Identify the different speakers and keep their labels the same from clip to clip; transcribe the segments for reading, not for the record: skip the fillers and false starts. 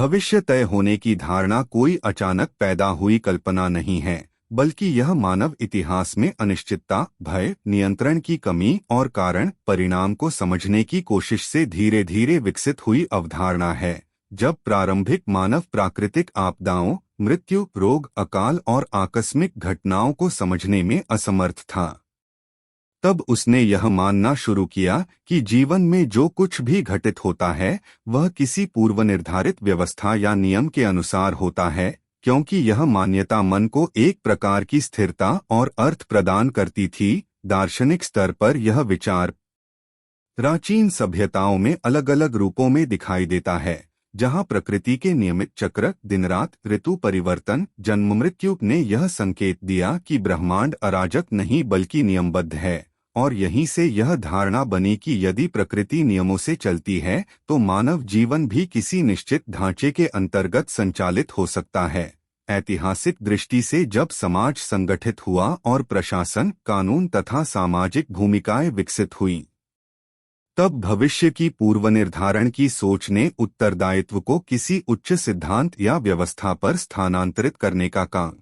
Speaker 1: भविष्य तय होने की धारणा कोई अचानक पैदा हुई कल्पना नहीं है, बल्कि यह मानव इतिहास में अनिश्चितता, भय, नियंत्रण की कमी और कारण परिणाम को समझने की कोशिश से धीरे धीरे विकसित हुई अवधारणा है। जब प्रारंभिक मानव प्राकृतिक आपदाओं, मृत्यु, रोग, अकाल और आकस्मिक घटनाओं को समझने में असमर्थ था, तब उसने यह मानना शुरू किया कि जीवन में जो कुछ भी घटित होता है वह किसी पूर्वनिर्धारित व्यवस्था या नियम के अनुसार होता है, क्योंकि यह मान्यता मन को एक प्रकार की स्थिरता और अर्थ प्रदान करती थी। दार्शनिक स्तर पर यह विचार प्राचीन सभ्यताओं में अलग अलग रूपों में दिखाई देता है, जहां प्रकृति के नियमित चक्र, दिन रात, ऋतु परिवर्तन, जन्म मृत्यु ने यह संकेत दिया कि ब्रह्मांड अराजक नहीं बल्कि नियमबद्ध है। और यहीं से यह धारणा बनी कि यदि प्रकृति नियमों से चलती है तो मानव जीवन भी किसी निश्चित ढांचे के अंतर्गत संचालित हो सकता है। ऐतिहासिक दृष्टि से जब समाज संगठित हुआ और प्रशासन, कानून तथा सामाजिक भूमिकाएं विकसित हुईं, तब भविष्य की पूर्वनिर्धारण की सोच ने उत्तरदायित्व को किसी उच्च सिद्धांत या व्यवस्था पर स्थानांतरित करने का काम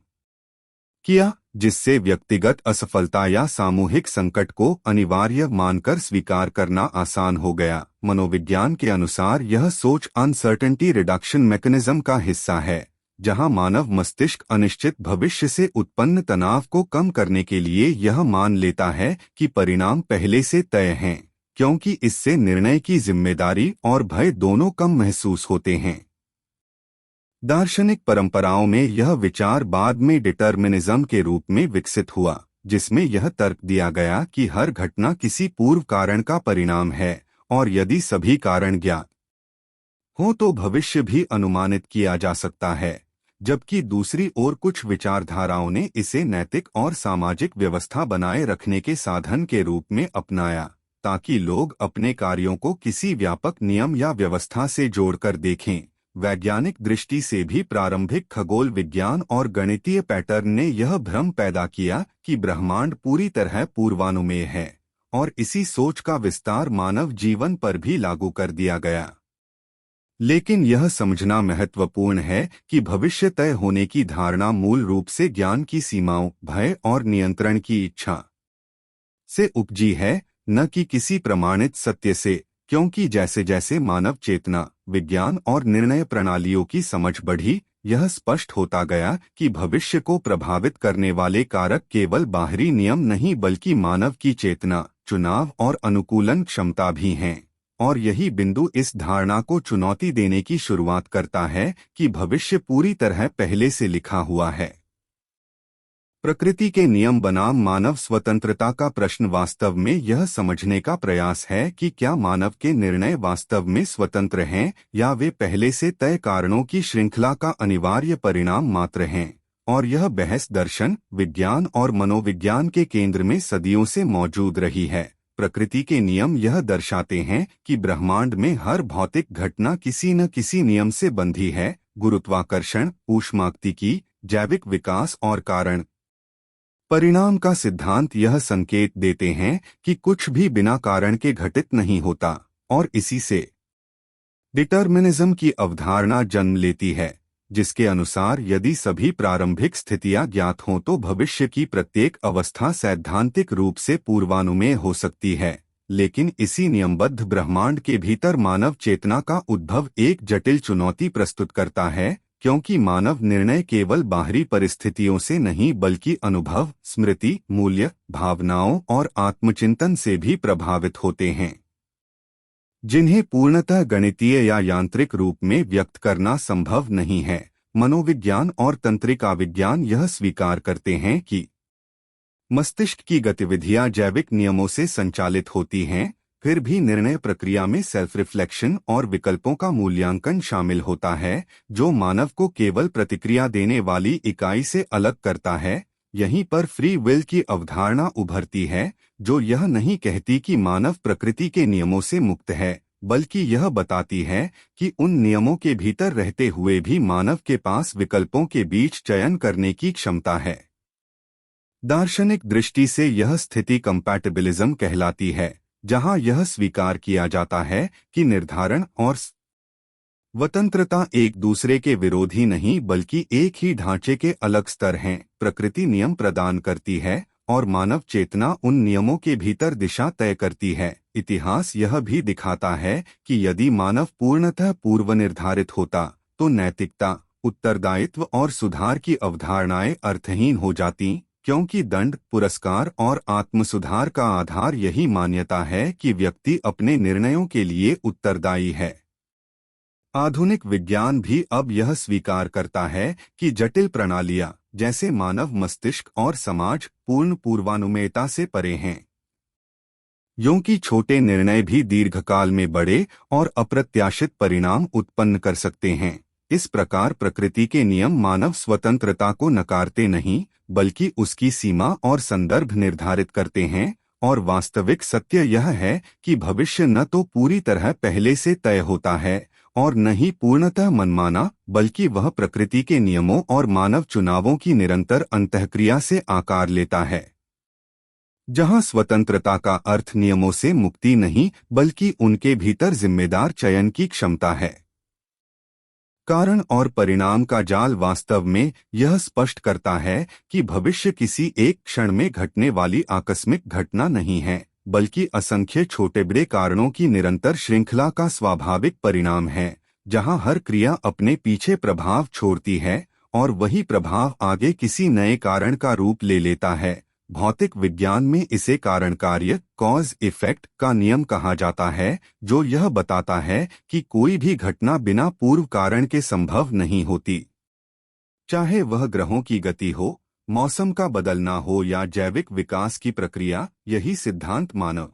Speaker 1: किया, जिससे व्यक्तिगत असफलता या सामूहिक संकट को अनिवार्य मानकर स्वीकार करना आसान हो गया। मनोविज्ञान के अनुसार यह सोच अनसर्टेनिटी रिडक्शन मैकेनिज्म का हिस्सा है, जहां मानव मस्तिष्क अनिश्चित भविष्य से उत्पन्न तनाव को कम करने के लिए यह मान लेता है कि परिणाम पहले से तय हैं, क्योंकि इससे निर्णय की जिम्मेदारी और भय दोनों कम महसूस होते हैं। दार्शनिक परंपराओं में यह विचार बाद में डिटर्मिनिज्म के रूप में विकसित हुआ, जिसमें यह तर्क दिया गया कि हर घटना किसी पूर्व कारण का परिणाम है और यदि सभी कारण ज्ञात हो तो भविष्य भी अनुमानित किया जा सकता है। जबकि दूसरी ओर कुछ विचारधाराओं ने इसे नैतिक और सामाजिक व्यवस्था बनाए रखने के साधन के रूप में अपनाया, ताकि लोग अपने कार्यों को किसी व्यापक नियम या व्यवस्था से जोड़कर देखें। वैज्ञानिक दृष्टि से भी प्रारंभिक खगोल विज्ञान और गणितीय पैटर्न ने यह भ्रम पैदा किया कि ब्रह्मांड पूरी तरह पूर्वानुमेय है, और इसी सोच का विस्तार मानव जीवन पर भी लागू कर दिया गया। लेकिन यह समझना महत्वपूर्ण है कि भविष्य तय होने की धारणा मूल रूप से ज्ञान की सीमाओं, भय और नियंत्रण की इच्छा से उपजी है, न कि किसी प्रमाणित सत्य से। क्योंकि जैसे जैसे मानव चेतना, विज्ञान और निर्णय प्रणालियों की समझ बढ़ी, यह स्पष्ट होता गया कि भविष्य को प्रभावित करने वाले कारक केवल बाहरी नियम नहीं बल्कि मानव की चेतना, चुनाव और अनुकूलन क्षमता भी हैं। और यही बिंदु इस धारणा को चुनौती देने की शुरुआत करता है कि भविष्य पूरी तरह पहले से लिखा हुआ है। प्रकृति के नियम बनाम मानव स्वतंत्रता का प्रश्न वास्तव में यह समझने का प्रयास है कि क्या मानव के निर्णय वास्तव में स्वतंत्र हैं या वे पहले से तय कारणों की श्रृंखला का अनिवार्य परिणाम मात्र हैं। और यह बहस दर्शन, विज्ञान और मनोविज्ञान के केंद्र में सदियों से मौजूद रही है। प्रकृति के नियम यह दर्शाते हैं कि ब्रह्मांड में हर भौतिक घटना किसी न किसी नियम से बंधी है। गुरुत्वाकर्षण, ऊष्मागतिकी, जैविक विकास और कारण परिणाम का सिद्धांत यह संकेत देते हैं कि कुछ भी बिना कारण के घटित नहीं होता, और इसी से डिटर्मिनिज्म की अवधारणा जन्म लेती है, जिसके अनुसार यदि सभी प्रारंभिक स्थितियां ज्ञात हों तो भविष्य की प्रत्येक अवस्था सैद्धांतिक रूप से पूर्वानुमेय हो सकती है। लेकिन इसी नियमबद्ध ब्रह्मांड के भीतर मानव चेतना का उद्भव एक जटिल चुनौती प्रस्तुत करता है, क्योंकि मानव निर्णय केवल बाहरी परिस्थितियों से नहीं बल्कि अनुभव, स्मृति, मूल्य, भावनाओं और आत्मचिंतन से भी प्रभावित होते हैं, जिन्हें पूर्णतः गणितीय या यांत्रिक रूप में व्यक्त करना संभव नहीं है। मनोविज्ञान और तंत्रिका विज्ञान यह स्वीकार करते हैं कि मस्तिष्क की गतिविधियां जैविक नियमों से संचालित होती हैं, फिर भी निर्णय प्रक्रिया में सेल्फ रिफ्लेक्शन और विकल्पों का मूल्यांकन शामिल होता है, जो मानव को केवल प्रतिक्रिया देने वाली इकाई से अलग करता है। यहीं पर फ्री विल की अवधारणा उभरती है, जो यह नहीं कहती कि मानव प्रकृति के नियमों से मुक्त है, बल्कि यह बताती है कि उन नियमों के भीतर रहते हुए भी मानव के पास विकल्पों के बीच चयन करने की क्षमता है। दार्शनिक दृष्टि से यह स्थिति कंपैटिबिलिज्म कहलाती है, जहां यह स्वीकार किया जाता है कि निर्धारण और स्वतंत्रता एक दूसरे के विरोधी नहीं बल्कि एक ही ढांचे के अलग स्तर हैं। प्रकृति नियम प्रदान करती है और मानव चेतना उन नियमों के भीतर दिशा तय करती है। इतिहास यह भी दिखाता है कि यदि मानव पूर्णतः पूर्व निर्धारित होता तो नैतिकता, उत्तरदायित्व और सुधार की अवधारणाएं अर्थहीन हो जाती, क्योंकि दंड, पुरस्कार और आत्मसुधार का आधार यही मान्यता है कि व्यक्ति अपने निर्णयों के लिए उत्तरदायी है। आधुनिक विज्ञान भी अब यह स्वीकार करता है कि जटिल प्रणालियां जैसे मानव मस्तिष्क और समाज पूर्ण पूर्वानुमेयता से परे हैं। क्योंकि छोटे निर्णय भी दीर्घकाल में बड़े और अप्रत्याशित परिणाम उत्पन्न कर सकते हैं। इस प्रकार प्रकृति के नियम मानव स्वतंत्रता को नकारते नहीं बल्कि उसकी सीमा और संदर्भ निर्धारित करते हैं, और वास्तविक सत्य यह है कि भविष्य न तो पूरी तरह पहले से तय होता है और न ही पूर्णतः मनमाना, बल्कि वह प्रकृति के नियमों और मानव चुनावों की निरंतर अंतःक्रिया से आकार लेता है, जहां स्वतंत्रता का अर्थ नियमों से मुक्ति नहीं बल्कि उनके भीतर जिम्मेदार चयन की क्षमता है। कारण और परिणाम का जाल वास्तव में यह स्पष्ट करता है कि भविष्य किसी एक क्षण में घटने वाली आकस्मिक घटना नहीं है, बल्कि असंख्य छोटे बड़े कारणों की निरंतर श्रृंखला का स्वाभाविक परिणाम है, जहां हर क्रिया अपने पीछे प्रभाव छोड़ती है और वही प्रभाव आगे किसी नए कारण का रूप ले लेता है। भौतिक विज्ञान में इसे कारण कार्य, कॉज इफेक्ट का नियम कहा जाता है, जो यह बताता है कि कोई भी घटना बिना पूर्व कारण के संभव नहीं होती। चाहे वह ग्रहों की गति हो, मौसम का बदलना हो या जैविक विकास की प्रक्रिया, यही सिद्धांत मानव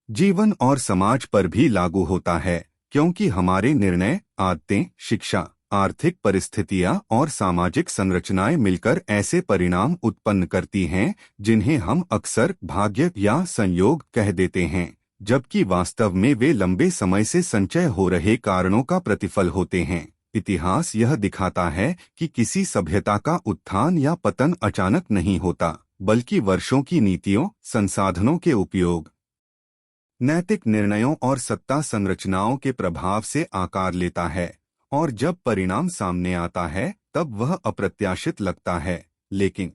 Speaker 1: जीवन और समाज पर भी लागू होता है, क्योंकि हमारे निर्णय, आदतें, शिक्षा, आर्थिक परिस्थितियां और सामाजिक संरचनाएं मिलकर ऐसे परिणाम उत्पन्न करती हैं जिन्हें हम अक्सर भाग्य या संयोग कह देते हैं, जबकि वास्तव में वे लंबे समय से संचय हो रहे कारणों का प्रतिफल होते हैं। इतिहास यह दिखाता है कि किसी सभ्यता का उत्थान या पतन अचानक नहीं होता, बल्कि वर्षों की नीतियों, संसाधनों के उपयोग, नैतिक निर्णयों और सत्ता संरचनाओं के प्रभाव से आकार लेता है, और जब परिणाम सामने आता है तब वह अप्रत्याशित लगता है, लेकिन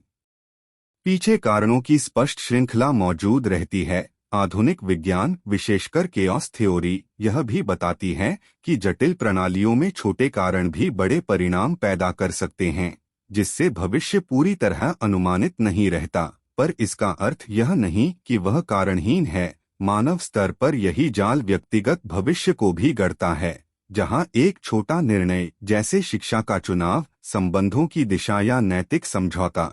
Speaker 1: पीछे कारणों की स्पष्ट श्रृंखला मौजूद रहती है। आधुनिक विज्ञान, विशेषकर केओस थ्योरी, यह भी बताती है कि जटिल प्रणालियों में छोटे कारण भी बड़े परिणाम पैदा कर सकते हैं, जिससे भविष्य पूरी तरह अनुमानित नहीं रहता। पर इसका अर्थ यह नहीं कि वह कारणहीन है। मानव स्तर पर यही जाल व्यक्तिगत भविष्य को भी गढ़ता है, जहां एक छोटा निर्णय जैसे शिक्षा का चुनाव, संबंधों की दिशा या नैतिक समझौता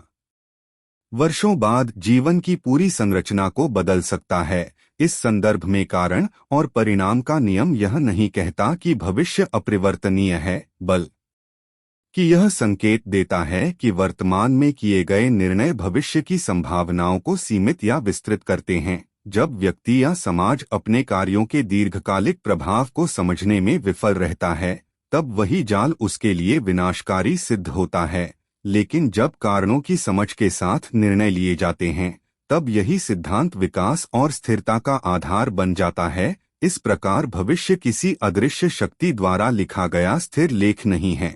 Speaker 1: वर्षों बाद जीवन की पूरी संरचना को बदल सकता है। इस संदर्भ में कारण और परिणाम का नियम यह नहीं कहता कि भविष्य अपरिवर्तनीय है, बल्कि यह संकेत देता है कि वर्तमान में किए गए निर्णय भविष्य की संभावनाओं को सीमित या विस्तृत करते हैं। जब व्यक्ति या समाज अपने कार्यों के दीर्घकालिक प्रभाव को समझने में विफल रहता है, तब वही जाल उसके लिए विनाशकारी सिद्ध होता है। लेकिन जब कारणों की समझ के साथ निर्णय लिए जाते हैं, तब यही सिद्धांत विकास और स्थिरता का आधार बन जाता है। इस प्रकार भविष्य किसी अदृश्य शक्ति द्वारा लिखा गया स्थिर लेख नहीं है,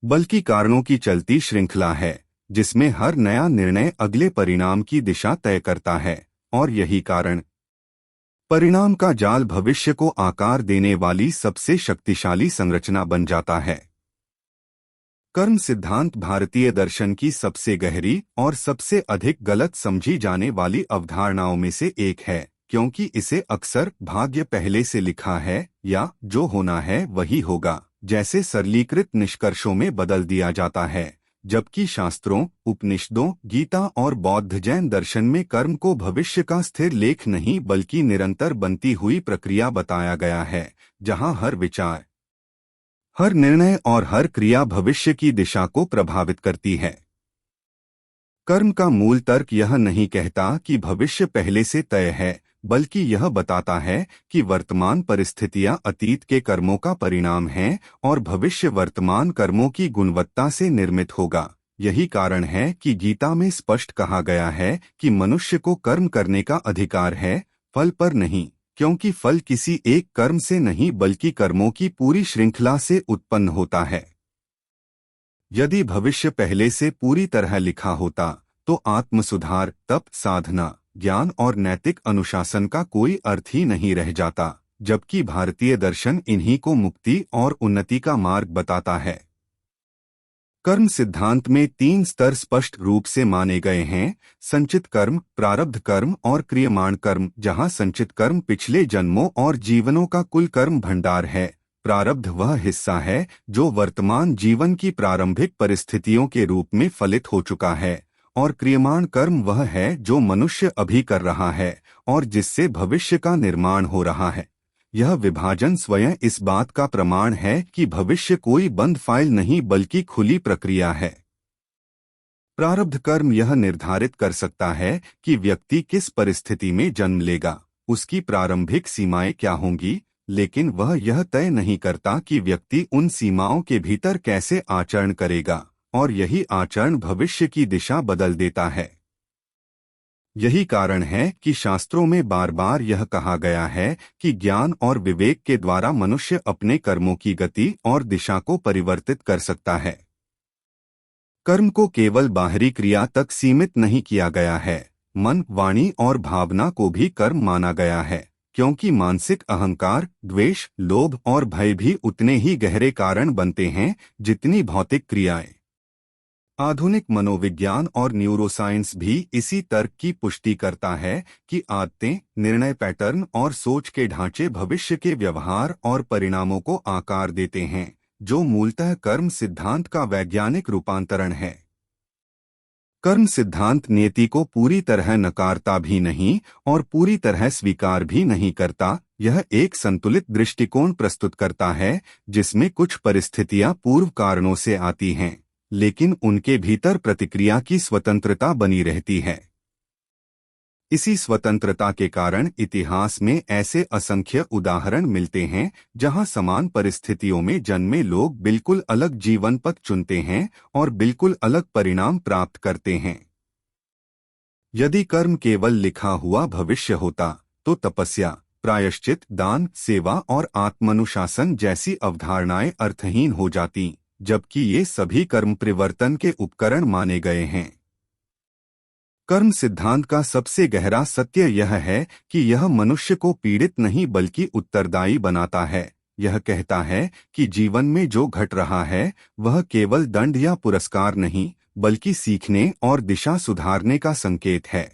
Speaker 1: बल्कि कारणों की चलती श्रृंखला है, जिसमें हर नया निर्णय अगले परिणाम की दिशा तय करता है, और यही कारण परिणाम का जाल भविष्य को आकार देने वाली सबसे शक्तिशाली संरचना बन जाता है। कर्म सिद्धांत भारतीय दर्शन की सबसे गहरी और सबसे अधिक गलत समझी जाने वाली अवधारणाओं में से एक है, क्योंकि इसे अक्सर भाग्य पहले से लिखा है या जो होना है वही होगा जैसे सरलीकृत निष्कर्षों में बदल दिया जाता है, जबकि शास्त्रों, उपनिषदों, गीता और बौद्ध जैन दर्शन में कर्म को भविष्य का स्थिर लेख नहीं बल्कि निरंतर बनती हुई प्रक्रिया बताया गया है, जहां हर विचार, हर निर्णय और हर क्रिया भविष्य की दिशा को प्रभावित करती है। कर्म का मूल तर्क यह नहीं कहता कि भविष्य पहले से तय है, बल्कि यह बताता है कि वर्तमान परिस्थितियां अतीत के कर्मों का परिणाम हैं और भविष्य वर्तमान कर्मों की गुणवत्ता से निर्मित होगा। यही कारण है कि गीता में स्पष्ट कहा गया है कि मनुष्य को कर्म करने का अधिकार है, फल पर नहीं। क्योंकि फल किसी एक कर्म से नहीं बल्कि कर्मों की पूरी श्रृंखला से उत्पन्न होता है। यदि भविष्य पहले से पूरी तरह लिखा होता तो आत्मसुधार, तप, साधना, ज्ञान और नैतिक अनुशासन का कोई अर्थ ही नहीं रह जाता, जबकि भारतीय दर्शन इन्हीं को मुक्ति और उन्नति का मार्ग बताता है। कर्म सिद्धांत में 3 स्तर स्पष्ट रूप से माने गए हैं: संचित कर्म, प्रारब्ध कर्म और क्रियमाण कर्म। जहां संचित कर्म पिछले जन्मों और जीवनों का कुल कर्म भंडार है, प्रारब्ध वह हिस्सा है जो वर्तमान जीवन की प्रारंभिक परिस्थितियों के रूप में फलित हो चुका है, और क्रियमाण कर्म वह है जो मनुष्य अभी कर रहा है और जिससे भविष्य का निर्माण हो रहा है। यह विभाजन स्वयं इस बात का प्रमाण है कि भविष्य कोई बंद फाइल नहीं बल्कि खुली प्रक्रिया है। प्रारब्ध कर्म यह निर्धारित कर सकता है कि व्यक्ति किस परिस्थिति में जन्म लेगा, उसकी प्रारंभिक सीमाएं क्या होंगी, लेकिन वह यह तय नहीं करता कि व्यक्ति उन सीमाओं के भीतर कैसे आचरण करेगा, और यही आचरण भविष्य की दिशा बदल देता है। यही कारण है कि शास्त्रों में बार बार यह कहा गया है कि ज्ञान और विवेक के द्वारा मनुष्य अपने कर्मों की गति और दिशा को परिवर्तित कर सकता है। कर्म को केवल बाहरी क्रिया तक सीमित नहीं किया गया है, मन, वाणी और भावना को भी कर्म माना गया है, क्योंकि मानसिक अहंकार, द्वेष, लोभ और भय भी उतने ही गहरे कारण बनते हैं जितनी भौतिक क्रियाएं। आधुनिक मनोविज्ञान और न्यूरोसाइंस भी इसी तर्क की पुष्टि करता है कि आदतें, निर्णय पैटर्न और सोच के ढांचे भविष्य के व्यवहार और परिणामों को आकार देते हैं, जो मूलतः कर्म सिद्धांत का वैज्ञानिक रूपांतरण है। कर्म सिद्धांत नियति को पूरी तरह नकारता भी नहीं और पूरी तरह स्वीकार भी नहीं करता। यह एक संतुलित दृष्टिकोण प्रस्तुत करता है जिसमें कुछ परिस्थितियां पूर्व कारणों से आती हैं, लेकिन उनके भीतर प्रतिक्रिया की स्वतंत्रता बनी रहती है। इसी स्वतंत्रता के कारण इतिहास में ऐसे असंख्य उदाहरण मिलते हैं जहां समान परिस्थितियों में जन्मे लोग बिल्कुल अलग जीवन पथ चुनते हैं और बिल्कुल अलग परिणाम प्राप्त करते हैं। यदि कर्म केवल लिखा हुआ भविष्य होता तो तपस्या, प्रायश्चित, दान, सेवा और आत्मानुशासन जैसी अवधारणाएं अर्थहीन हो जाती, जबकि ये सभी कर्म परिवर्तन के उपकरण माने गए हैं। कर्म सिद्धांत का सबसे गहरा सत्य यह है कि यह मनुष्य को पीड़ित नहीं बल्कि उत्तरदायी बनाता है। यह कहता है कि जीवन में जो घट रहा है वह केवल दंड या पुरस्कार नहीं बल्कि सीखने और दिशा सुधारने का संकेत है।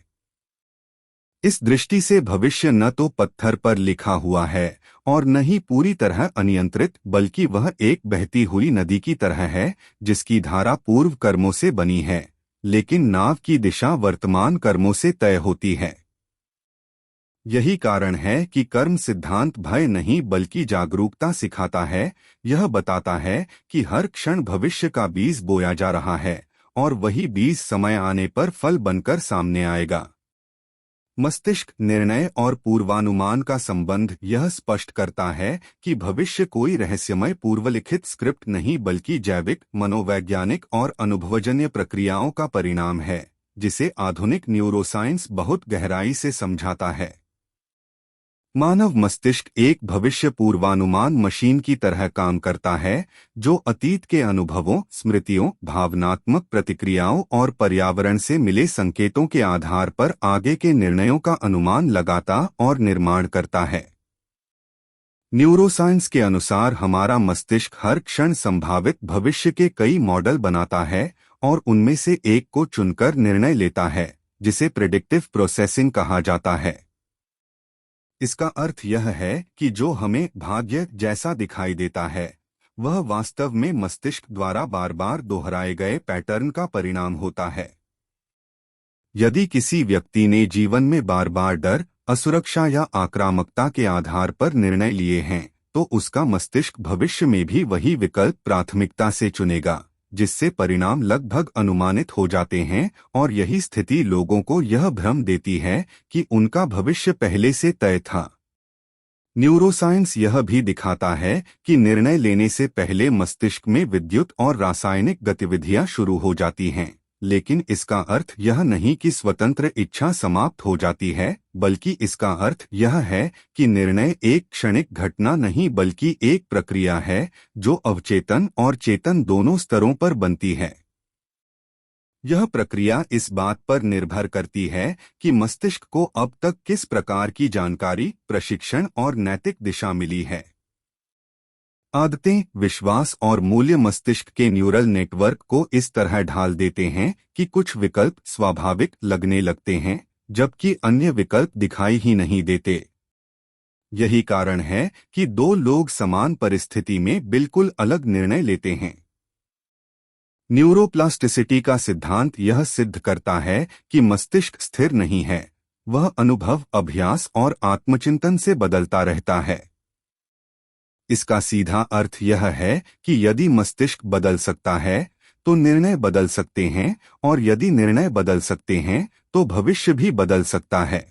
Speaker 1: इस दृष्टि से भविष्य न तो पत्थर पर लिखा हुआ है और न ही पूरी तरह अनियंत्रित, बल्कि वह एक बहती हुई नदी की तरह है जिसकी धारा पूर्व कर्मों से बनी है, लेकिन नाव की दिशा वर्तमान कर्मों से तय होती है। यही कारण है कि कर्म सिद्धांत भय नहीं बल्कि जागरूकता सिखाता है। यह बताता है कि हर क्षण भविष्य का बीज बोया जा रहा है और वही बीज समय आने पर फल बनकर सामने आएगा। मस्तिष्क, निर्णय और पूर्वानुमान का संबंध यह स्पष्ट करता है कि भविष्य कोई रहस्यमय पूर्वलिखित स्क्रिप्ट नहीं बल्कि जैविक, मनोवैज्ञानिक और अनुभवजन्य प्रक्रियाओं का परिणाम है, जिसे आधुनिक न्यूरोसाइंस बहुत गहराई से समझाता है। मानव मस्तिष्क एक भविष्य पूर्वानुमान मशीन की तरह काम करता है, जो अतीत के अनुभवों, स्मृतियों, भावनात्मक प्रतिक्रियाओं और पर्यावरण से मिले संकेतों के आधार पर आगे के निर्णयों का अनुमान लगाता और निर्माण करता है। न्यूरोसाइंस के अनुसार हमारा मस्तिष्क हर क्षण संभावित भविष्य के कई मॉडल बनाता है और उनमें से एक को चुनकर निर्णय लेता है, जिसे प्रेडिक्टिव प्रोसेसिंग कहा जाता है। इसका अर्थ यह है कि जो हमें भाग्य जैसा दिखाई देता है वह वास्तव में मस्तिष्क द्वारा बार बार दोहराए गए पैटर्न का परिणाम होता है। यदि किसी व्यक्ति ने जीवन में बार बार डर, असुरक्षा या आक्रामकता के आधार पर निर्णय लिए हैं, तो उसका मस्तिष्क भविष्य में भी वही विकल्प प्राथमिकता से चुनेगा, जिससे परिणाम लगभग अनुमानित हो जाते हैं। और यही स्थिति लोगों को यह भ्रम देती है कि उनका भविष्य पहले से तय था। न्यूरोसाइंस यह भी दिखाता है कि निर्णय लेने से पहले मस्तिष्क में विद्युत और रासायनिक गतिविधियां शुरू हो जाती हैं, लेकिन इसका अर्थ यह नहीं कि स्वतंत्र इच्छा समाप्त हो जाती है, बल्कि इसका अर्थ यह है कि निर्णय एक क्षणिक घटना नहीं बल्कि एक प्रक्रिया है जो अवचेतन और चेतन दोनों स्तरों पर बनती है। यह प्रक्रिया इस बात पर निर्भर करती है कि मस्तिष्क को अब तक किस प्रकार की जानकारी, प्रशिक्षण और नैतिक दिशा मिली है। आदतें, विश्वास और मूल्य मस्तिष्क के न्यूरल नेटवर्क को इस तरह ढाल देते हैं कि कुछ विकल्प स्वाभाविक लगने लगते हैं, जबकि अन्य विकल्प दिखाई ही नहीं देते। यही कारण है कि दो लोग समान परिस्थिति में बिल्कुल अलग निर्णय लेते हैं। न्यूरोप्लास्टिसिटी का सिद्धांत यह सिद्ध करता है कि मस्तिष्क स्थिर नहीं है, वह अनुभव, अभ्यास और आत्मचिंतन से बदलता रहता है। इसका सीधा अर्थ यह है कि यदि मस्तिष्क बदल सकता है तो निर्णय बदल सकते हैं, और यदि निर्णय बदल सकते हैं तो भविष्य भी बदल सकता है।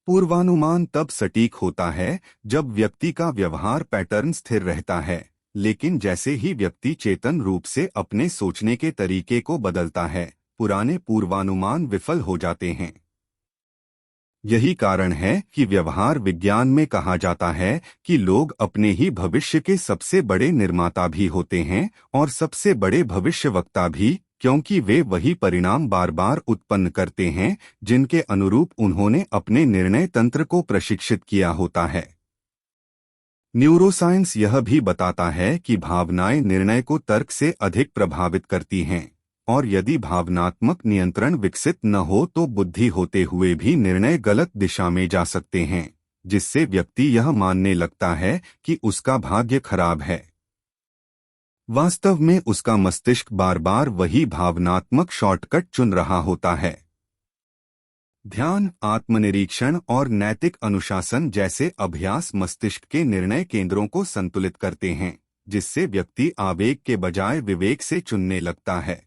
Speaker 1: पूर्वानुमान तब सटीक होता है जब व्यक्ति का व्यवहार पैटर्न स्थिर रहता है, लेकिन जैसे ही व्यक्ति चेतन रूप से अपने सोचने के तरीके को बदलता है, पुराने पूर्वानुमान विफल हो जाते हैं। यही कारण है कि व्यवहार विज्ञान में कहा जाता है कि लोग अपने ही भविष्य के सबसे बड़े निर्माता भी होते हैं और सबसे बड़े भविष्यवक्ता भी, क्योंकि वे वही परिणाम बार बार उत्पन्न करते हैं जिनके अनुरूप उन्होंने अपने निर्णय तंत्र को प्रशिक्षित किया होता है। न्यूरोसाइंस यह भी बताता है कि भावनाएं निर्णय को तर्क से अधिक प्रभावित करती हैं, और यदि भावनात्मक नियंत्रण विकसित न हो तो बुद्धि होते हुए भी निर्णय गलत दिशा में जा सकते हैं, जिससे व्यक्ति यह मानने लगता है कि उसका भाग्य खराब है। वास्तव में उसका मस्तिष्क बार बार वही भावनात्मक शॉर्टकट चुन रहा होता है। ध्यान, आत्मनिरीक्षण और नैतिक अनुशासन जैसे अभ्यास मस्तिष्क के निर्णय केंद्रों को संतुलित करते हैं, जिससे व्यक्ति आवेग के बजाय विवेक से चुनने लगता है।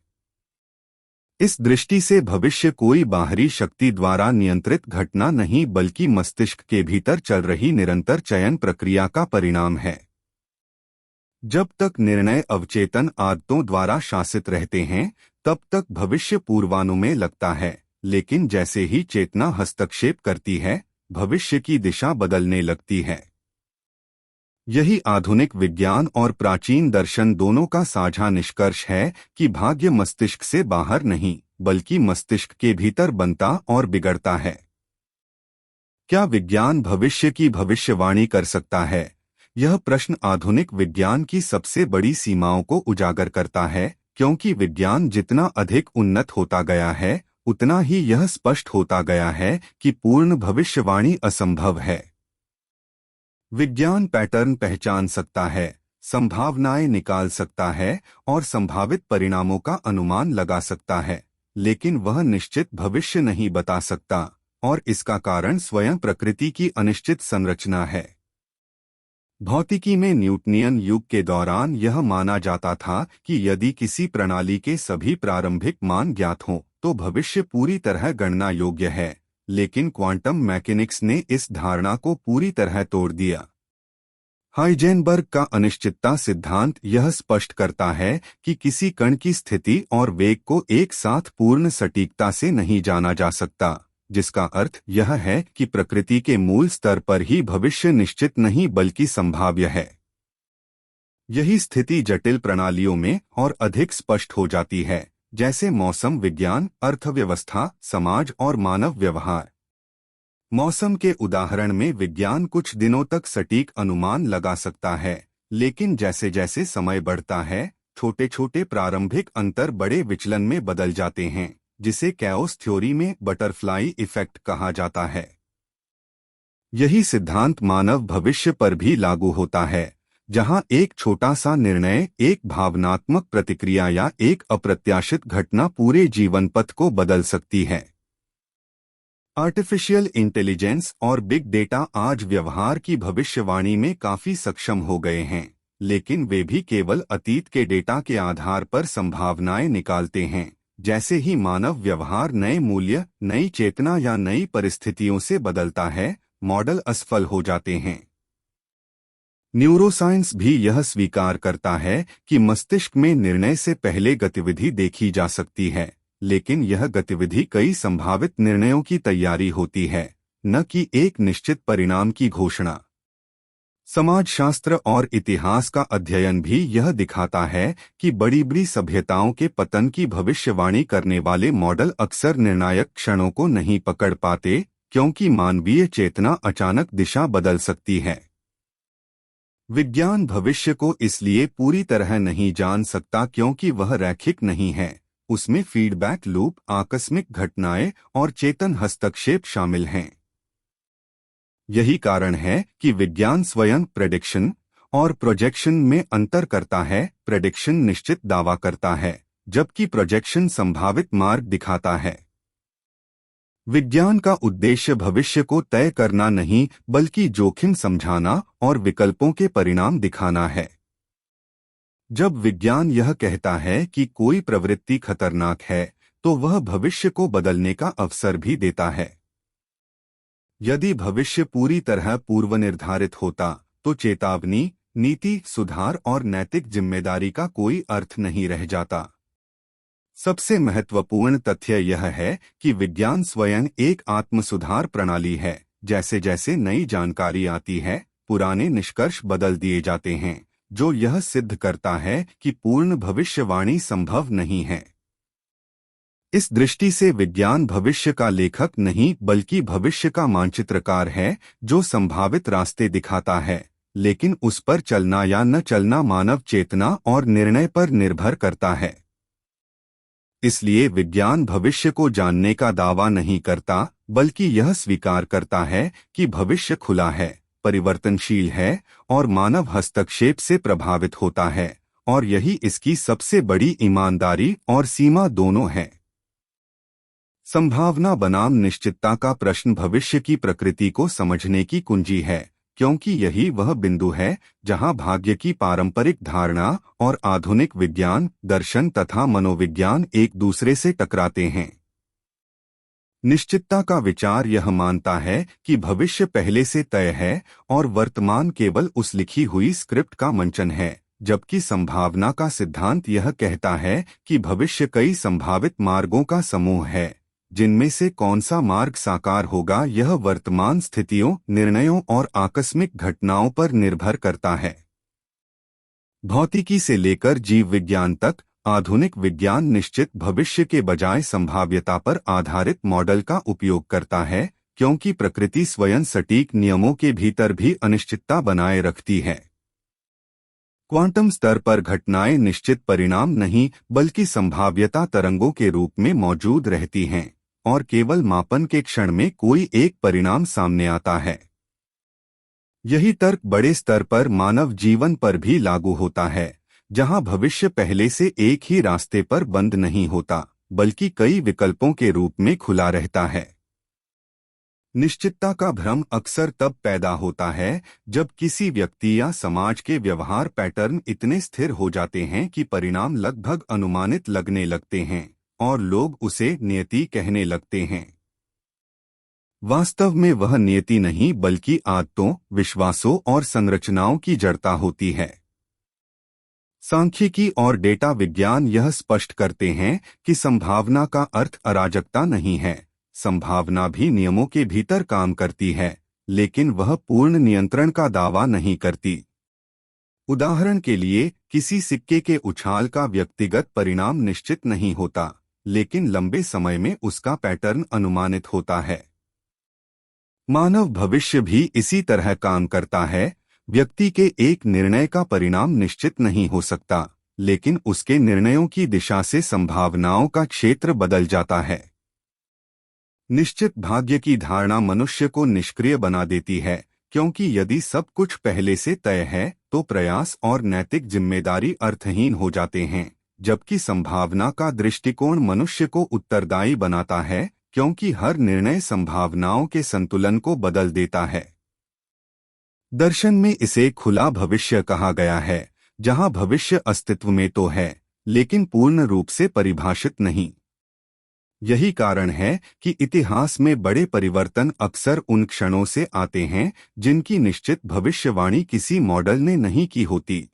Speaker 1: इस दृष्टि से भविष्य कोई बाहरी शक्ति द्वारा नियंत्रित घटना नहीं बल्कि मस्तिष्क के भीतर चल रही निरंतर चयन प्रक्रिया का परिणाम है। जब तक निर्णय अवचेतन आदतों द्वारा शासित रहते हैं, तब तक भविष्य पूर्वानुमेय लगता है, लेकिन जैसे ही चेतना हस्तक्षेप करती है, भविष्य की दिशा बदलने लगती है। यही आधुनिक विज्ञान और प्राचीन दर्शन दोनों का साझा निष्कर्ष है कि भाग्य मस्तिष्क से बाहर नहीं, बल्कि मस्तिष्क के भीतर बनता और बिगड़ता है। क्या विज्ञान भविष्य की भविष्यवाणी कर सकता है? यह प्रश्न आधुनिक विज्ञान की सबसे बड़ी सीमाओं को उजागर करता है, क्योंकि विज्ञान जितना अधिक उन्नत होता गया है, उतना ही यह स्पष्ट होता गया है कि पूर्ण भविष्यवाणी असंभव है। विज्ञान पैटर्न पहचान सकता है, संभावनाएं निकाल सकता है और संभावित परिणामों का अनुमान लगा सकता है, लेकिन वह निश्चित भविष्य नहीं बता सकता, और इसका कारण स्वयं प्रकृति की अनिश्चित संरचना है। भौतिकी में न्यूटनियन युग के दौरान यह माना जाता था कि यदि किसी प्रणाली के सभी प्रारंभिक मान ज्ञात हों तो भविष्य पूरी तरह गणना योग्य है, लेकिन क्वांटम मैकेनिक्स ने इस धारणा को पूरी तरह तोड़ दिया। हाइजेनबर्ग का अनिश्चितता सिद्धांत यह स्पष्ट करता है कि किसी कण की स्थिति और वेग को एक साथ पूर्ण सटीकता से नहीं जाना जा सकता, जिसका अर्थ यह है कि प्रकृति के मूल स्तर पर ही भविष्य निश्चित नहीं बल्कि संभाव्य है। यही स्थिति जटिल प्रणालियों में और अधिक स्पष्ट हो जाती है, जैसे मौसम विज्ञान, अर्थव्यवस्था, समाज और मानव व्यवहार। मौसम के उदाहरण में विज्ञान कुछ दिनों तक सटीक अनुमान लगा सकता है, लेकिन जैसे जैसे समय बढ़ता है, छोटे छोटे प्रारंभिक अंतर बड़े विचलन में बदल जाते हैं, जिसे कैओस थ्योरी में बटरफ्लाई इफेक्ट कहा जाता है। यही सिद्धांत मानव भविष्य पर भी लागू होता है, जहां एक छोटा सा निर्णय, एक भावनात्मक प्रतिक्रिया या एक अप्रत्याशित घटना पूरे जीवन पथ को बदल सकती है। आर्टिफिशियल इंटेलिजेंस और बिग डेटा आज व्यवहार की भविष्यवाणी में काफी सक्षम हो गए हैं, लेकिन वे भी केवल अतीत के डेटा के आधार पर संभावनाएं निकालते हैं। जैसे ही मानव व्यवहार नए मूल्य, नई चेतना या नई परिस्थितियों से बदलता है, मॉडल असफल हो जाते हैं। न्यूरोसाइंस भी यह स्वीकार करता है कि मस्तिष्क में निर्णय से पहले गतिविधि देखी जा सकती है, लेकिन यह गतिविधि कई संभावित निर्णयों की तैयारी होती है, न कि एक निश्चित परिणाम की घोषणा। समाजशास्त्र और इतिहास का अध्ययन भी यह दिखाता है कि बड़ी बड़ी सभ्यताओं के पतन की भविष्यवाणी करने वाले मॉडल अक्सर निर्णायक क्षणों को नहीं पकड़ पाते, क्योंकि मानवीय चेतना अचानक दिशा बदल सकती है। विज्ञान भविष्य को इसलिए पूरी तरह नहीं जान सकता क्योंकि वह रैखिक नहीं है, उसमें फीडबैक लूप, आकस्मिक घटनाएं और चेतन हस्तक्षेप शामिल हैं। यही कारण है कि विज्ञान स्वयं प्रेडिक्शन और प्रोजेक्शन में अंतर करता है। प्रेडिक्शन निश्चित दावा करता है, जबकि प्रोजेक्शन संभावित मार्ग दिखाता है। विज्ञान का उद्देश्य भविष्य को तय करना नहीं, बल्कि जोखिम समझाना और विकल्पों के परिणाम दिखाना है। जब विज्ञान यह कहता है कि कोई प्रवृत्ति खतरनाक है, तो वह भविष्य को बदलने का अवसर भी देता है। यदि भविष्य पूरी तरह पूर्वनिर्धारित होता, तो चेतावनी, नीति सुधार और नैतिक जिम्मेदारी का कोई अर्थ नहीं रह जाता। सबसे महत्वपूर्ण तथ्य यह है कि विज्ञान स्वयं एक आत्मसुधार प्रणाली है। जैसे जैसे नई जानकारी आती है, पुराने निष्कर्ष बदल दिए जाते हैं, जो यह सिद्ध करता है कि पूर्ण भविष्यवाणी संभव नहीं है। इस दृष्टि से विज्ञान भविष्य का लेखक नहीं, बल्कि भविष्य का मानचित्रकार है, जो संभावित रास्ते दिखाता है, लेकिन उस पर चलना या न चलना मानव चेतना और निर्णय पर निर्भर करता है। इसलिए विज्ञान भविष्य को जानने का दावा नहीं करता, बल्कि यह स्वीकार करता है कि भविष्य खुला है, परिवर्तनशील है और मानव हस्तक्षेप से प्रभावित होता है, और यही इसकी सबसे बड़ी ईमानदारी और सीमा दोनों है। संभावना बनाम निश्चितता का प्रश्न भविष्य की प्रकृति को समझने की कुंजी है, क्योंकि यही वह बिंदु है जहां भाग्य की पारंपरिक धारणा और आधुनिक विज्ञान, दर्शन तथा मनोविज्ञान एक दूसरे से टकराते हैं। निश्चितता का विचार यह मानता है कि भविष्य पहले से तय है और वर्तमान केवल उस लिखी हुई स्क्रिप्ट का मंचन है, जबकि संभावना का सिद्धांत यह कहता है कि भविष्य कई संभावित मार्गों का समूह है, जिनमें से कौन सा मार्ग साकार होगा यह वर्तमान स्थितियों, निर्णयों और आकस्मिक घटनाओं पर निर्भर करता है। भौतिकी से लेकर जीव विज्ञान तक, आधुनिक विज्ञान निश्चित भविष्य के बजाय संभाव्यता पर आधारित मॉडल का उपयोग करता है, क्योंकि प्रकृति स्वयं सटीक नियमों के भीतर भी अनिश्चितता बनाए रखती है। क्वांटम स्तर पर घटनाएं निश्चित परिणाम नहीं, बल्कि संभाव्यता तरंगों के रूप में मौजूद रहती हैं, और केवल मापन के क्षण में कोई एक परिणाम सामने आता है। यही तर्क बड़े स्तर पर मानव जीवन पर भी लागू होता है, जहां भविष्य पहले से एक ही रास्ते पर बंद नहीं होता, बल्कि कई विकल्पों के रूप में खुला रहता है। निश्चितता का भ्रम अक्सर तब पैदा होता है जब किसी व्यक्ति या समाज के व्यवहार पैटर्न इतने स्थिर हो जाते हैं कि परिणाम लगभग अनुमानित लगने लगते हैं और लोग उसे नियति कहने लगते हैं। वास्तव में वह नियति नहीं, बल्कि आदतों, विश्वासों और संरचनाओं की जड़ता होती है। सांख्यिकी और डेटा विज्ञान यह स्पष्ट करते हैं कि संभावना का अर्थ अराजकता नहीं है। संभावना भी नियमों के भीतर काम करती है, लेकिन वह पूर्ण नियंत्रण का दावा नहीं करती। उदाहरण के लिए, किसी सिक्के के उछाल का व्यक्तिगत परिणाम निश्चित नहीं होता, लेकिन लंबे समय में उसका पैटर्न अनुमानित होता है। मानव भविष्य भी इसी तरह काम करता है। व्यक्ति के एक निर्णय का परिणाम निश्चित नहीं हो सकता, लेकिन उसके निर्णयों की दिशा से संभावनाओं का क्षेत्र बदल जाता है। निश्चित भाग्य की धारणा मनुष्य को निष्क्रिय बना देती है, क्योंकि यदि सब कुछ पहले से तय है, तो प्रयास और नैतिक जिम्मेदारी अर्थहीन हो जाते हैं, जबकि संभावना का दृष्टिकोण मनुष्य को उत्तरदायी बनाता है, क्योंकि हर निर्णय संभावनाओं के संतुलन को बदल देता है। दर्शन में इसे खुला भविष्य कहा गया है, जहां भविष्य अस्तित्व में तो है, लेकिन पूर्ण रूप से परिभाषित नहीं। यही कारण है कि इतिहास में बड़े परिवर्तन अक्सर उन क्षणों से आते हैं जिनकी निश्चित भविष्यवाणी किसी मॉडल ने नहीं की होती।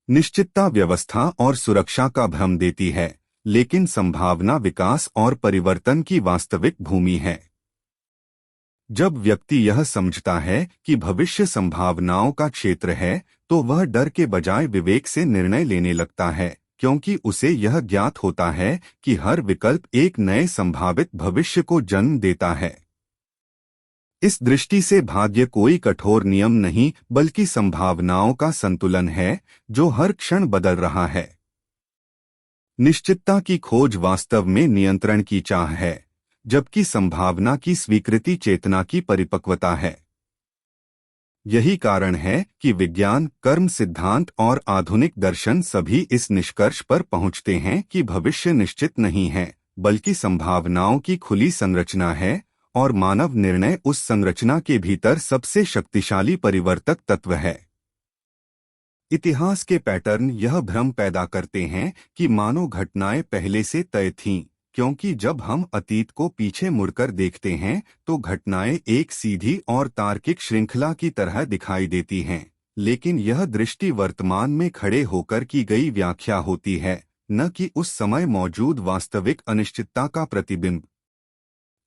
Speaker 1: निश्चितता व्यवस्था और सुरक्षा का भ्रम देती है, लेकिन संभावना विकास और परिवर्तन की वास्तविक भूमि है। जब व्यक्ति यह समझता है कि भविष्य संभावनाओं का क्षेत्र है, तो वह डर के बजाय विवेक से निर्णय लेने लगता है, क्योंकि उसे यह ज्ञात होता है कि हर विकल्प एक नए संभावित भविष्य को जन्म देता है। इस दृष्टि से भाग्य कोई कठोर नियम नहीं बल्कि संभावनाओं का संतुलन है जो हर क्षण बदल रहा है। निश्चितता की खोज वास्तव में नियंत्रण की चाह है, जबकि संभावना की स्वीकृति चेतना की परिपक्वता है। यही कारण है कि विज्ञान, कर्म सिद्धांत और आधुनिक दर्शन सभी इस निष्कर्ष पर पहुंचते हैं कि भविष्य निश्चित नहीं है, बल्कि संभावनाओं की खुली संरचना है, और मानव निर्णय उस संरचना के भीतर सबसे शक्तिशाली परिवर्तक तत्व है। इतिहास के पैटर्न यह भ्रम पैदा करते हैं कि मानो घटनाएं पहले से तय थीं, क्योंकि जब हम अतीत को पीछे मुड़कर देखते हैं तो घटनाएं एक सीधी और तार्किक श्रृंखला की तरह दिखाई देती हैं, लेकिन यह दृष्टि वर्तमान में खड़े होकर की गई व्याख्या होती है, न कि उस समय मौजूद वास्तविक अनिश्चितता का प्रतिबिंब।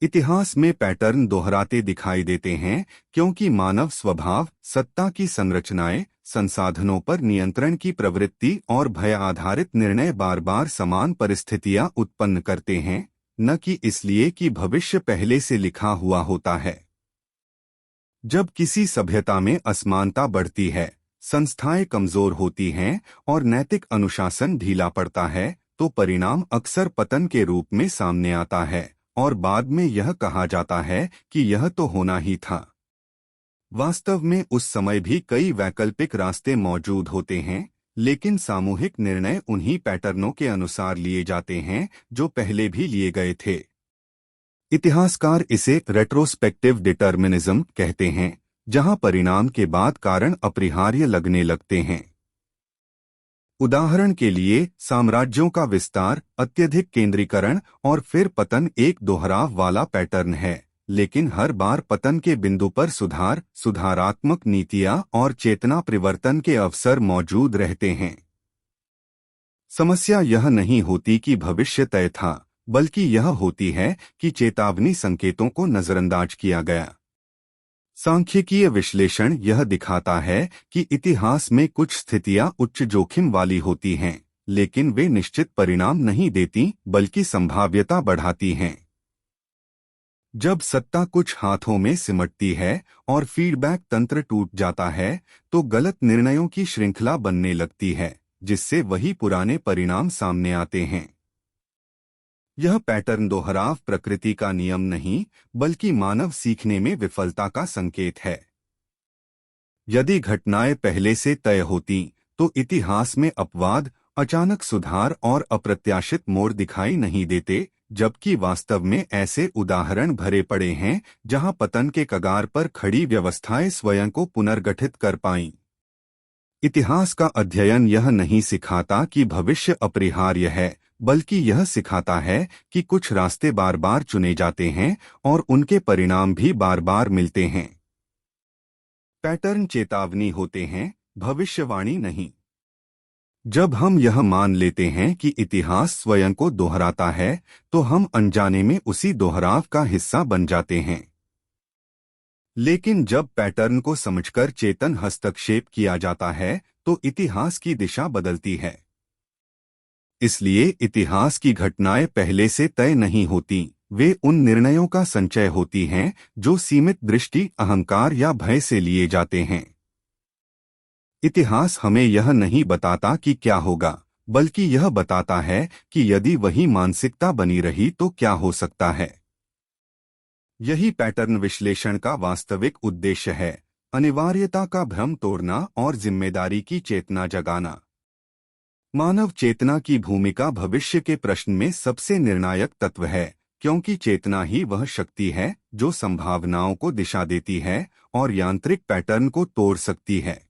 Speaker 1: इतिहास में पैटर्न दोहराते दिखाई देते हैं क्योंकि मानव स्वभाव, सत्ता की संरचनाएं, संसाधनों पर नियंत्रण की प्रवृत्ति और भय आधारित निर्णय बार बार समान परिस्थितियां उत्पन्न करते हैं, न कि इसलिए कि भविष्य पहले से लिखा हुआ होता है। जब किसी सभ्यता में असमानता बढ़ती है, संस्थाएं कमजोर होती हैं और नैतिक अनुशासन ढीला पड़ता है, तो परिणाम अक्सर पतन के रूप में सामने आता है और बाद में यह कहा जाता है कि यह तो होना ही था। वास्तव में उस समय भी कई वैकल्पिक रास्ते मौजूद होते हैं, लेकिन सामूहिक निर्णय उन्हीं पैटर्नों के अनुसार लिए जाते हैं जो पहले भी लिए गए थे। इतिहासकार इसे रेट्रोस्पेक्टिव डिटर्मिनिज्म कहते हैं, जहां परिणाम के बाद कारण अपरिहार्य लगने लगते हैं। उदाहरण के लिए, साम्राज्यों का विस्तार, अत्यधिक केंद्रीकरण और फिर पतन एक दोहराव वाला पैटर्न है, लेकिन हर बार पतन के बिंदु पर सुधार, सुधारात्मक नीतियां और चेतना परिवर्तन के अवसर मौजूद रहते हैं। समस्या यह नहीं होती कि भविष्य तय था, बल्कि यह होती है कि चेतावनी संकेतों को नजरअंदाज किया गया। सांख्यिकीय विश्लेषण यह दिखाता है कि इतिहास में कुछ स्थितियां उच्च जोखिम वाली होती हैं, लेकिन वे निश्चित परिणाम नहीं देती बल्कि संभाव्यता बढ़ाती हैं। जब सत्ता कुछ हाथों में सिमटती है और फीडबैक तंत्र टूट जाता है, तो गलत निर्णयों की श्रृंखला बनने लगती है, जिससे वही पुराने परिणाम सामने आते हैं। यह पैटर्न दोहराव प्रकृति का नियम नहीं, बल्कि मानव सीखने में विफलता का संकेत है। यदि घटनाएं पहले से तय होती, तो इतिहास में अपवाद, अचानक सुधार और अप्रत्याशित मोड़ दिखाई नहीं देते, जबकि वास्तव में ऐसे उदाहरण भरे पड़े हैं जहां पतन के कगार पर खड़ी व्यवस्थाएं स्वयं को पुनर्गठित कर पाईं। इतिहास का अध्ययन यह नहीं सिखाता कि भविष्य अपरिहार्य है, बल्कि यह सिखाता है कि कुछ रास्ते बार बार चुने जाते हैं और उनके परिणाम भी बार बार मिलते हैं। पैटर्न चेतावनी होते हैं, भविष्यवाणी नहीं। जब हम यह मान लेते हैं कि इतिहास स्वयं को दोहराता है, तो हम अनजाने में उसी दोहराव का हिस्सा बन जाते हैं। लेकिन जब पैटर्न को समझकर चेतन हस्तक्षेप किया जाता है, तो इतिहास की दिशा बदलती है। इसलिए इतिहास की घटनाएं पहले से तय नहीं होती, वे उन निर्णयों का संचय होती हैं जो सीमित दृष्टि, अहंकार या भय से लिए जाते हैं। इतिहास हमें यह नहीं बताता कि क्या होगा, बल्कि यह बताता है कि यदि वही मानसिकता बनी रही तो क्या हो सकता है। यही पैटर्न विश्लेषण का वास्तविक उद्देश्य है, अनिवार्यता का भ्रम तोड़ना और जिम्मेदारी की चेतना जगाना। मानव चेतना की भूमिका भविष्य के प्रश्न में सबसे निर्णायक तत्व है, क्योंकि चेतना ही वह शक्ति है जो संभावनाओं को दिशा देती है और यांत्रिक पैटर्न को तोड़ सकती है।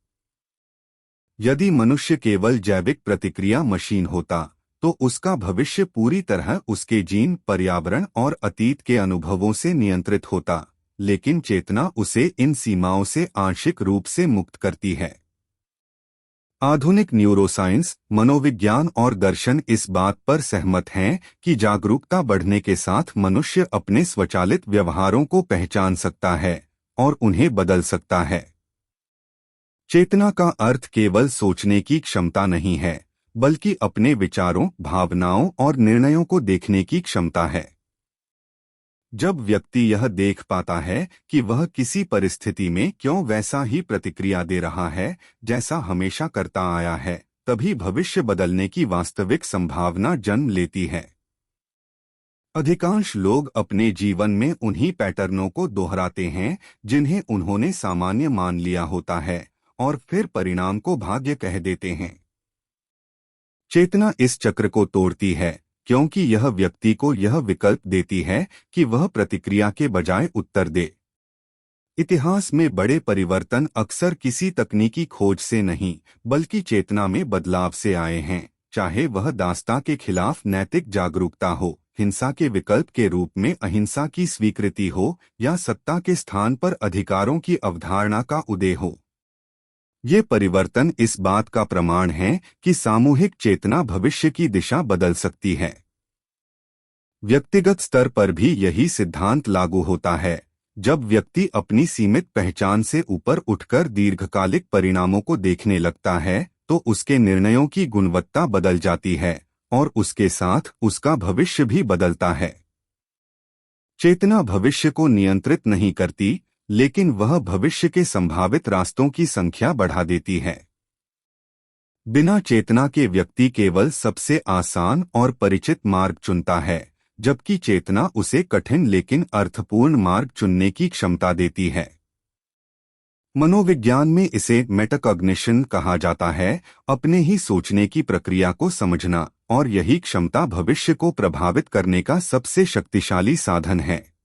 Speaker 1: यदि मनुष्य केवल जैविक प्रतिक्रिया मशीन होता, तो तो उसका भविष्य पूरी तरह उसके जीन, पर्यावरण और अतीत के अनुभवों से नियंत्रित होता, लेकिन चेतना उसे इन सीमाओं से आंशिक रूप से मुक्त करती है। आधुनिक न्यूरोसाइंस, मनोविज्ञान और दर्शन इस बात पर सहमत हैं कि जागरूकता बढ़ने के साथ मनुष्य अपने स्वचालित व्यवहारों को पहचान सकता है और उन्हें बदल सकता है। चेतना का अर्थ केवल सोचने की क्षमता नहीं है, बल्कि अपने विचारों, भावनाओं और निर्णयों को देखने की क्षमता है। जब व्यक्ति यह देख पाता है कि वह किसी परिस्थिति में क्यों वैसा ही प्रतिक्रिया दे रहा है जैसा हमेशा करता आया है, तभी भविष्य बदलने की वास्तविक संभावना जन्म लेती है। अधिकांश लोग अपने जीवन में उन्हीं पैटर्नों को दोहराते हैं जिन्हें उन्होंने सामान्य मान लिया होता है, और फिर परिणाम को भाग्य कह देते हैं। चेतना इस चक्र को तोड़ती है, क्योंकि यह व्यक्ति को यह विकल्प देती है कि वह प्रतिक्रिया के बजाय उत्तर दे। इतिहास में बड़े परिवर्तन अक्सर किसी तकनीकी खोज से नहीं, बल्कि चेतना में बदलाव से आए हैं, चाहे वह दासता के खिलाफ नैतिक जागरूकता हो, हिंसा के विकल्प के रूप में अहिंसा की स्वीकृति हो, या सत्ता के स्थान पर अधिकारों की अवधारणा का उदय हो। ये परिवर्तन इस बात का प्रमाण है कि सामूहिक चेतना भविष्य की दिशा बदल सकती है। व्यक्तिगत स्तर पर भी यही सिद्धांत लागू होता है। जब व्यक्ति अपनी सीमित पहचान से ऊपर उठकर दीर्घकालिक परिणामों को देखने लगता है, तो उसके निर्णयों की गुणवत्ता बदल जाती है और उसके साथ उसका भविष्य भी बदलता है। चेतना भविष्य को नियंत्रित नहीं करती, लेकिन वह भविष्य के संभावित रास्तों की संख्या बढ़ा देती है। बिना चेतना के व्यक्ति केवल सबसे आसान और परिचित मार्ग चुनता है, जबकि चेतना उसे कठिन लेकिन अर्थपूर्ण मार्ग चुनने की क्षमता देती है। मनोविज्ञान में इसे मेटाकॉग्निशन कहा जाता है, अपने ही सोचने की प्रक्रिया को समझना, और यही क्षमता भविष्य को प्रभावित करने का सबसे शक्तिशाली साधन है।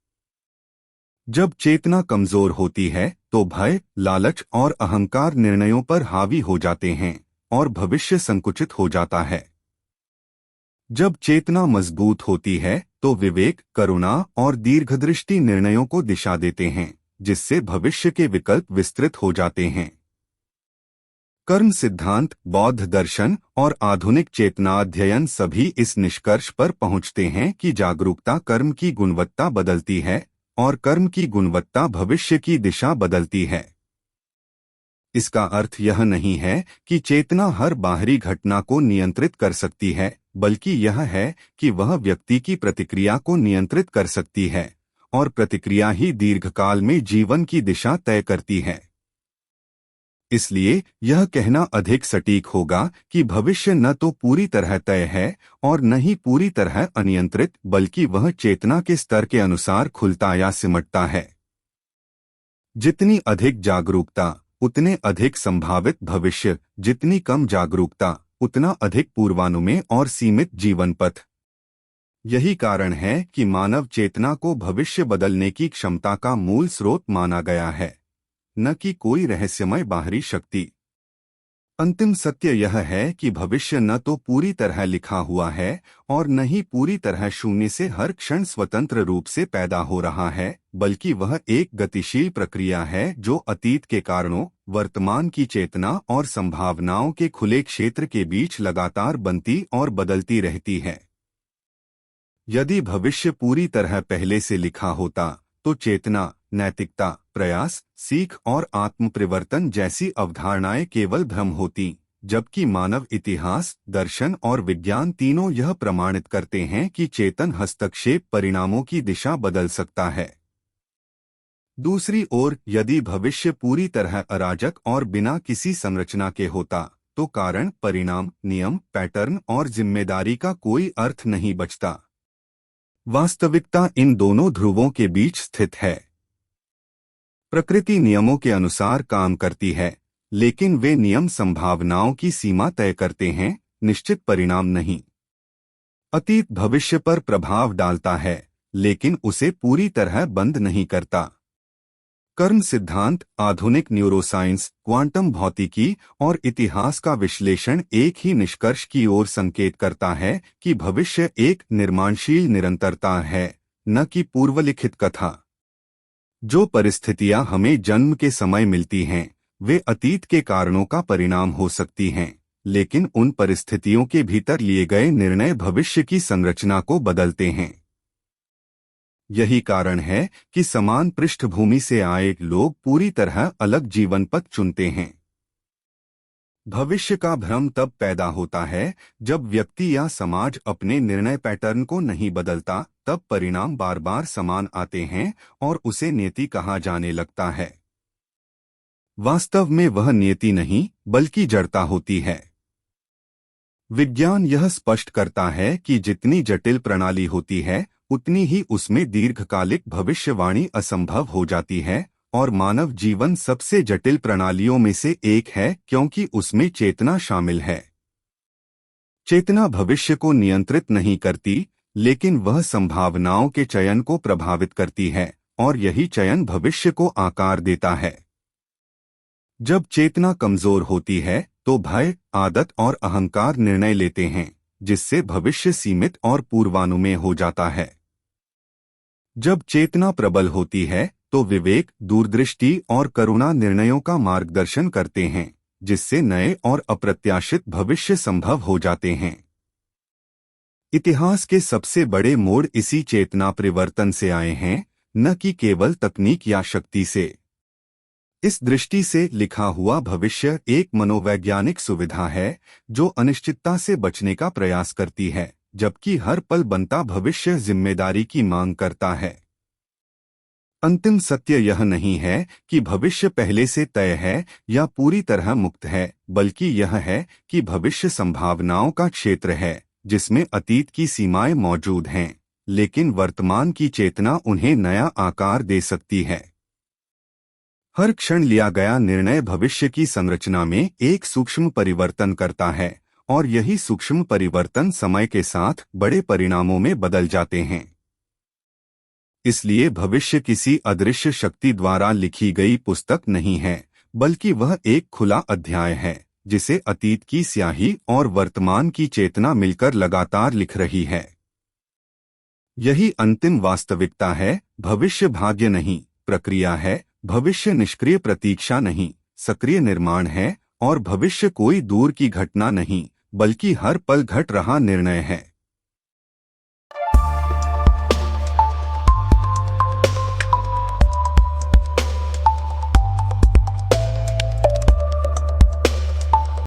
Speaker 1: जब चेतना कमजोर होती है तो भय, लालच और अहंकार निर्णयों पर हावी हो जाते हैं और भविष्य संकुचित हो जाता है। जब चेतना मजबूत होती है तो विवेक, करुणा और दीर्घदृष्टि निर्णयों को दिशा देते हैं, जिससे भविष्य के विकल्प विस्तृत हो जाते हैं। कर्म सिद्धांत, बौद्ध दर्शन और आधुनिक चेतना अध्ययन सभी इस निष्कर्ष पर पहुंचते हैं कि जागरूकता कर्म की गुणवत्ता बदलती है और कर्म की गुणवत्ता भविष्य की दिशा बदलती है। इसका अर्थ यह नहीं है कि चेतना हर बाहरी घटना को नियंत्रित कर सकती है, बल्कि यह है कि वह व्यक्ति की प्रतिक्रिया को नियंत्रित कर सकती है, और प्रतिक्रिया ही दीर्घकाल में जीवन की दिशा तय करती है। इसलिए यह कहना अधिक सटीक होगा कि भविष्य न तो पूरी तरह तय है और न ही पूरी तरह अनियंत्रित, बल्कि वह चेतना के स्तर के अनुसार खुलता या सिमटता है। जितनी अधिक जागरूकता, उतने अधिक संभावित भविष्य, जितनी कम जागरूकता, उतना अधिक पूर्वानुमेय और सीमित जीवन पथ। यही कारण है कि मानव चेतना को भविष्य बदलने की क्षमता का मूल स्रोत माना गया है, न कि कोई रहस्यमय बाहरी शक्ति। अंतिम सत्य यह है कि भविष्य न तो पूरी तरह लिखा हुआ है और न ही पूरी तरह शून्य से हर क्षण स्वतंत्र रूप से पैदा हो रहा है, बल्कि वह एक गतिशील प्रक्रिया है जो अतीत के कारणों, वर्तमान की चेतना और संभावनाओं के खुले क्षेत्र के बीच लगातार बनती और बदलती रहती है। यदि भविष्य पूरी तरह पहले से लिखा होता, तो चेतना, नैतिकता, प्रयास, सीख और आत्मपरिवर्तन जैसी अवधारणाएं केवल भ्रम होती, जबकि मानव इतिहास, दर्शन और विज्ञान तीनों यह प्रमाणित करते हैं कि चेतन हस्तक्षेप परिणामों की दिशा बदल सकता है। दूसरी ओर, यदि भविष्य पूरी तरह अराजक और बिना किसी संरचना के होता, तो कारण, परिणाम, नियम, पैटर्न और जिम्मेदारी का कोई अर्थ नहीं बचता। वास्तविकता इन दोनों ध्रुवों के बीच स्थित है। प्रकृति नियमों के अनुसार काम करती है, लेकिन वे नियम संभावनाओं की सीमा तय करते हैं, निश्चित परिणाम नहीं। अतीत भविष्य पर प्रभाव डालता है, लेकिन उसे पूरी तरह बंद नहीं करता। कर्म सिद्धांत, आधुनिक न्यूरोसाइंस, क्वांटम भौतिकी और इतिहास का विश्लेषण एक ही निष्कर्ष की ओर संकेत करता है कि भविष्य एक निर्माणशील निरंतरता है, न कि पूर्वलिखित कथा। जो परिस्थितियां हमें जन्म के समय मिलती हैं, वे अतीत के कारणों का परिणाम हो सकती हैं, लेकिन उन परिस्थितियों के भीतर लिए गए निर्णय भविष्य की संरचना को बदलते हैं। यही कारण है कि समान पृष्ठभूमि से आए लोग पूरी तरह अलग जीवन पथ चुनते हैं। भविष्य का भ्रम तब पैदा होता है जब व्यक्ति या समाज अपने निर्णय पैटर्न को नहीं बदलता, तब परिणाम बार बार समान आते हैं और उसे नियति कहा जाने लगता है। वास्तव में वह नियति नहीं, बल्कि जड़ता होती है। विज्ञान यह स्पष्ट करता है कि जितनी जटिल प्रणाली होती है, उतनी ही उसमें दीर्घकालिक भविष्यवाणी असंभव हो जाती है, और मानव जीवन सबसे जटिल प्रणालियों में से एक है क्योंकि उसमें चेतना शामिल है। चेतना भविष्य को नियंत्रित नहीं करती, लेकिन वह संभावनाओं के चयन को प्रभावित करती है, और यही चयन भविष्य को आकार देता है। जब चेतना कमजोर होती है तो भय, आदत और अहंकार निर्णय लेते हैं, जिससे भविष्य सीमित और पूर्वानुमेय हो जाता है। जब चेतना प्रबल होती है तो विवेक, दूरदृष्टि और करुणा निर्णयों का मार्गदर्शन करते हैं, जिससे नए और अप्रत्याशित भविष्य संभव हो जाते हैं। इतिहास के सबसे बड़े मोड़ इसी चेतना परिवर्तन से आए हैं, न कि केवल तकनीक या शक्ति से। इस दृष्टि से लिखा हुआ भविष्य एक मनोवैज्ञानिक सुविधा है जो अनिश्चितता से बचने का प्रयास करती है, जबकि हर पल बनता भविष्य जिम्मेदारी की मांग करता है। अंतिम सत्य यह नहीं है कि भविष्य पहले से तय है या पूरी तरह मुक्त है, बल्कि यह है कि भविष्य संभावनाओं का क्षेत्र है जिसमें अतीत की सीमाएं मौजूद हैं, लेकिन वर्तमान की चेतना उन्हें नया आकार दे सकती है। हर क्षण लिया गया निर्णय भविष्य की संरचना में एक सूक्ष्म परिवर्तन करता है, और यही सूक्ष्म परिवर्तन समय के साथ बड़े परिणामों में बदल जाते हैं। इसलिए भविष्य किसी अदृश्य शक्ति द्वारा लिखी गई पुस्तक नहीं है, बल्कि वह एक खुला अध्याय है जिसे अतीत की स्याही और वर्तमान की चेतना मिलकर लगातार लिख रही है। यही अंतिम वास्तविकता है। भविष्य भाग्य नहीं, प्रक्रिया है। भविष्य निष्क्रिय प्रतीक्षा नहीं, सक्रिय निर्माण है। और भविष्य कोई दूर की घटना नहीं, बल्कि हर पल घट रहा निर्णय है।